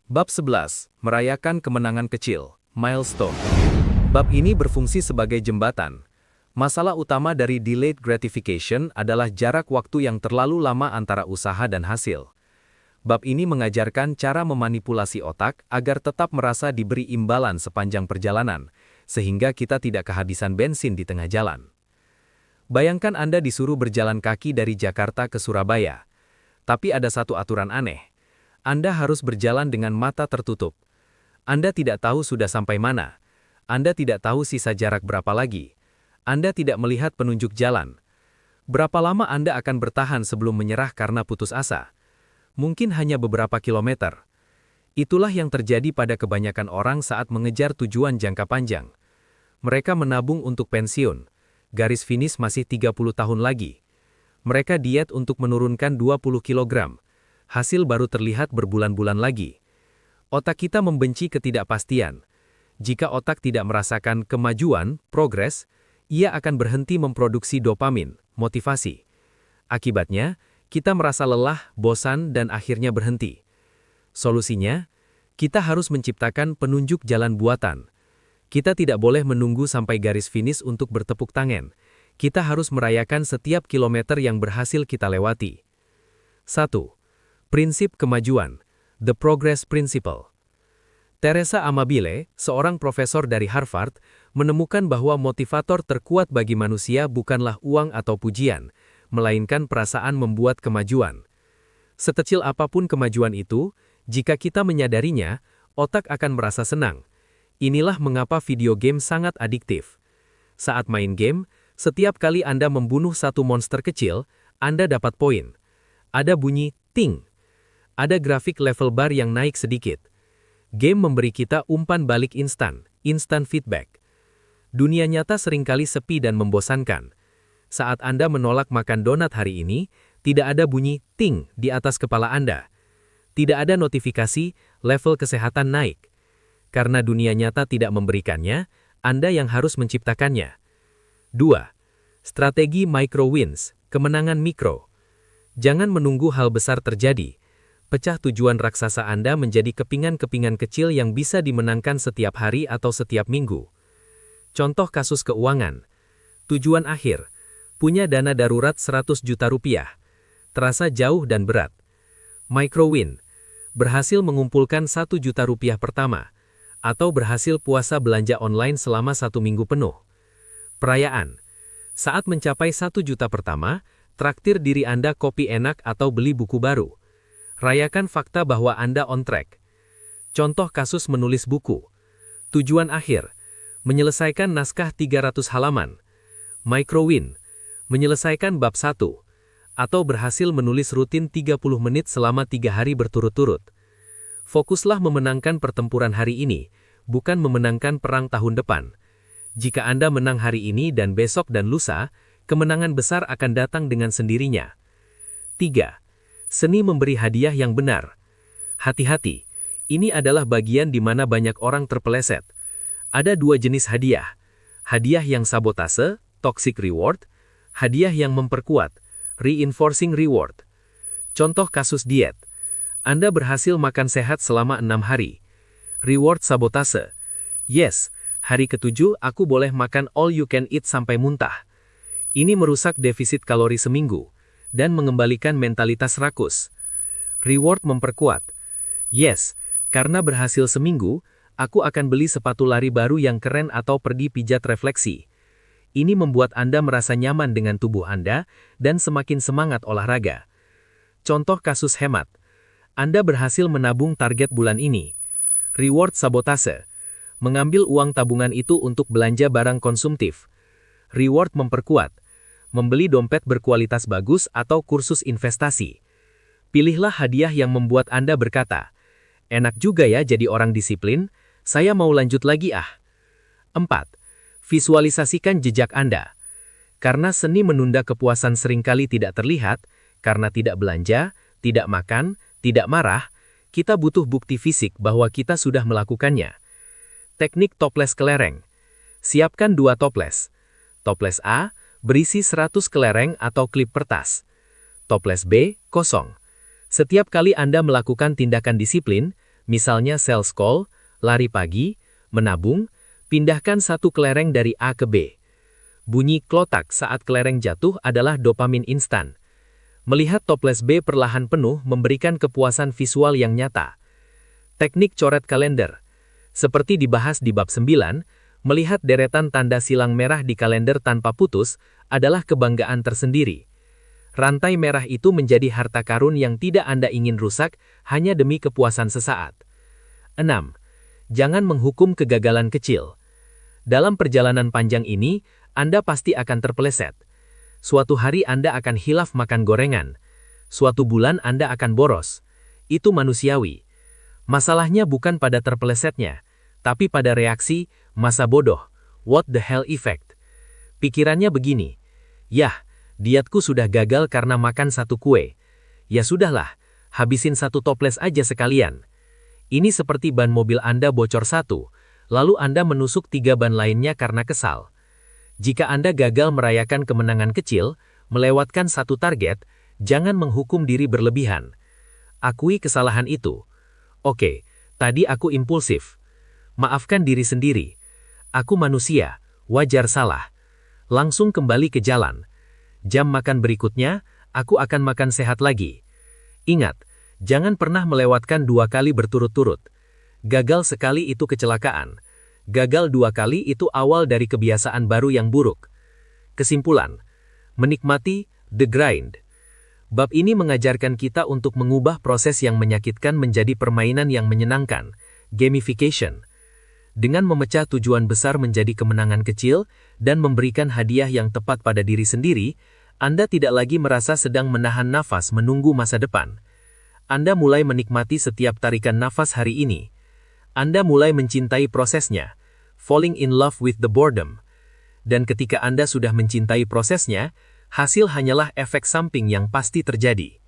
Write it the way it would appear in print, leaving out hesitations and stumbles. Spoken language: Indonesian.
Bab 11. Merayakan kemenangan kecil, milestone. Bab ini berfungsi sebagai jembatan. Masalah utama dari delayed gratification adalah jarak waktu yang terlalu lama antara usaha dan hasil. Bab ini mengajarkan cara memanipulasi otak agar tetap merasa diberi imbalan sepanjang perjalanan, sehingga kita tidak kehabisan bensin di tengah jalan. Bayangkan Anda disuruh berjalan kaki dari Jakarta ke Surabaya. Tapi ada satu aturan aneh. Anda harus berjalan dengan mata tertutup. Anda tidak tahu sudah sampai mana. Anda tidak tahu sisa jarak berapa lagi. Anda tidak melihat penunjuk jalan. Berapa lama Anda akan bertahan sebelum menyerah karena putus asa? Mungkin hanya beberapa kilometer. Itulah yang terjadi pada kebanyakan orang saat mengejar tujuan jangka panjang. Mereka menabung untuk pensiun. Garis finish masih 30 tahun lagi. Mereka diet untuk menurunkan 20 kilogram. Hasil baru terlihat berbulan-bulan lagi. Otak kita membenci ketidakpastian. Jika otak tidak merasakan kemajuan, progres, ia akan berhenti memproduksi dopamin, motivasi. Akibatnya, kita merasa lelah, bosan, dan akhirnya berhenti. Solusinya, kita harus menciptakan penunjuk jalan buatan. Kita tidak boleh menunggu sampai garis finish untuk bertepuk tangan. Kita harus merayakan setiap kilometer yang berhasil kita lewati. 1. Prinsip kemajuan, The Progress Principle. Teresa Amabile, seorang profesor dari Harvard, menemukan bahwa motivator terkuat bagi manusia bukanlah uang atau pujian, melainkan perasaan membuat kemajuan. Sekecil apapun kemajuan itu, jika kita menyadarinya, otak akan merasa senang. Inilah mengapa video game sangat adiktif. Saat main game, setiap kali Anda membunuh satu monster kecil, Anda dapat poin. Ada bunyi ting. Ada grafik level bar yang naik sedikit. Game memberi kita umpan balik instan feedback. Dunia nyata seringkali sepi dan membosankan. Saat Anda menolak makan donat hari ini, tidak ada bunyi ting di atas kepala Anda. Tidak ada notifikasi level kesehatan naik. Karena dunia nyata tidak memberikannya, Anda yang harus menciptakannya. 2. Strategi micro wins, kemenangan mikro. Jangan menunggu hal besar terjadi. Pecah tujuan raksasa Anda menjadi kepingan-kepingan kecil yang bisa dimenangkan setiap hari atau setiap minggu. Contoh kasus keuangan. Tujuan akhir. Punya dana darurat 100 juta rupiah. Terasa jauh dan berat. Micro win. Berhasil mengumpulkan 1 juta rupiah pertama. Atau berhasil puasa belanja online selama 1 minggu penuh. Perayaan. Saat mencapai 1 juta pertama, traktir diri Anda kopi enak atau beli buku baru. Rayakan fakta bahwa Anda on track. Contoh kasus menulis buku. Tujuan akhir. Menyelesaikan naskah 300 halaman. Micro win. Menyelesaikan bab 1. Atau berhasil menulis rutin 30 menit selama 3 hari berturut-turut. Fokuslah memenangkan pertempuran hari ini, bukan memenangkan perang tahun depan. Jika Anda menang hari ini dan besok dan lusa, kemenangan besar akan datang dengan sendirinya. 3. Seni memberi hadiah yang benar. Hati-hati, ini adalah bagian di mana banyak orang terpeleset. Ada 2 jenis hadiah. Hadiah yang sabotase, toxic reward. Hadiah yang memperkuat, reinforcing reward. Contoh kasus diet. Anda berhasil makan sehat selama 6 hari. Reward sabotase. Yes, hari ke-7 aku boleh makan all you can eat sampai muntah. Ini merusak defisit kalori seminggu dan mengembalikan mentalitas rakus. Reward memperkuat. Yes, karena berhasil seminggu, aku akan beli sepatu lari baru yang keren atau pergi pijat refleksi. Ini membuat Anda merasa nyaman dengan tubuh Anda dan semakin semangat olahraga. Contoh kasus hemat. Anda berhasil menabung target bulan ini. Reward sabotase. Mengambil uang tabungan itu untuk belanja barang konsumtif. Reward memperkuat. Membeli dompet berkualitas bagus atau kursus investasi. Pilihlah hadiah yang membuat Anda berkata, enak juga ya jadi orang disiplin, saya mau lanjut lagi ah. 4. Visualisasikan jejak Anda. Karena seni menunda kepuasan seringkali tidak terlihat, karena tidak belanja, tidak makan, tidak marah, kita butuh bukti fisik bahwa kita sudah melakukannya. Teknik toples kelereng. Siapkan 2 toples. Toples A, berisi 100 kelereng atau klip kertas. Toples B, kosong. Setiap kali Anda melakukan tindakan disiplin, Misalnya sales call, lari pagi, menabung, pindahkan satu kelereng dari A ke B. Bunyi klotak saat kelereng jatuh adalah dopamin instan. Melihat toples B perlahan penuh memberikan kepuasan visual yang nyata. Teknik coret kalender. Seperti dibahas di bab 9, melihat deretan tanda silang merah di kalender tanpa putus adalah kebanggaan tersendiri. Rantai merah itu menjadi harta karun yang tidak Anda ingin rusak hanya demi kepuasan sesaat. 6. Jangan menghukum kegagalan kecil. Dalam perjalanan panjang ini, Anda pasti akan terpeleset. Suatu hari Anda akan hilaf makan gorengan. Suatu bulan Anda akan boros. Itu manusiawi. Masalahnya bukan pada terpelesetnya, tapi pada reaksi, masa bodoh, what the hell effect. Pikirannya begini, yah, dietku sudah gagal karena makan satu kue. Ya sudahlah, habisin satu toples aja sekalian. Ini seperti ban mobil Anda bocor satu, lalu Anda menusuk 3 ban lainnya karena kesal. Jika Anda gagal merayakan kemenangan kecil, melewatkan satu target, jangan menghukum diri berlebihan. Akui kesalahan itu. Oke, tadi aku impulsif. Maafkan diri sendiri. Aku manusia, wajar salah. Langsung kembali ke jalan. Jam makan berikutnya, aku akan makan sehat lagi. Ingat, jangan pernah melewatkan 2 kali berturut-turut. Gagal sekali itu kecelakaan. Gagal 2 kali itu awal dari kebiasaan baru yang buruk. Kesimpulan, menikmati the grind. Bab ini mengajarkan kita untuk mengubah proses yang menyakitkan menjadi permainan yang menyenangkan, gamification. Dengan memecah tujuan besar menjadi kemenangan kecil dan memberikan hadiah yang tepat pada diri sendiri, Anda tidak lagi merasa sedang menahan nafas menunggu masa depan. Anda mulai menikmati setiap tarikan nafas hari ini. Anda mulai mencintai prosesnya, falling in love with the boredom. Dan ketika Anda sudah mencintai prosesnya, hasil hanyalah efek samping yang pasti terjadi.